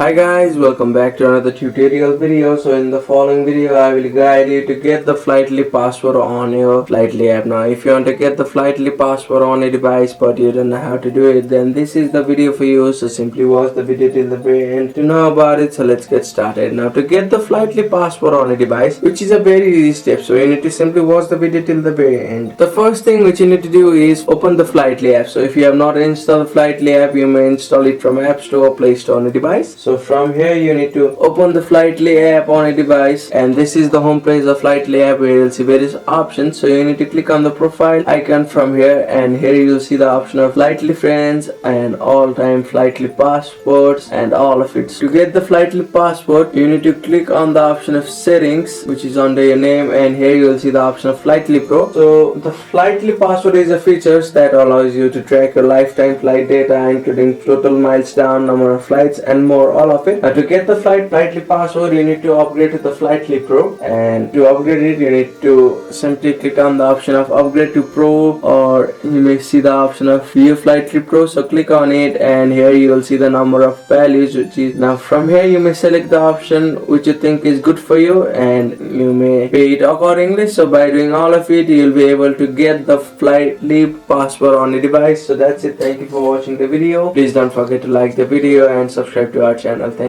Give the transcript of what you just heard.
Hi guys, welcome back to another tutorial video. So in the following video I will guide you to get the Flighty Passport on your Flighty app. Now if you want to get the Flighty Passport on a device but you don't know how to do it, then this is the video for you. So simply watch the video till the very end to know about it. So let's get started. Now to get the Flighty Passport on a device, which is a very easy step, so you need to simply watch the video till the very end. The first thing which you need to do is open the Flighty app. So if you have not installed the Flighty app, you may install it from App Store or Play Store on a device. So from here you need to open the Flighty app on a device, and this is the home page of Flighty app where you'll see various options. So you need to click on the profile icon from here, and here you'll see the option of Flighty Friends and all-time Flighty Passports and all of it. To get the Flighty Passport, you need to click on the option of settings, which is under your name, and here you'll see the option of Flighty Pro. So the Flighty Passport is a feature that allows you to track your lifetime flight data, including total miles down, number of flights, and more, all of it. To get the Flighty Passport, you need to upgrade to the Flighty Pro, and to upgrade it you need to simply click on the option of upgrade to Pro, or you may see the option of Your Flighty Pro. So click on it, and here you will see the number of values, which is now from here you may select the option which you think is good for you, and you may pay it accordingly. So by doing all of it, you will be able to get the Flighty Passport on the device. So that's it. Thank you for watching the video. Please don't forget to like the video and subscribe to our channel. Thank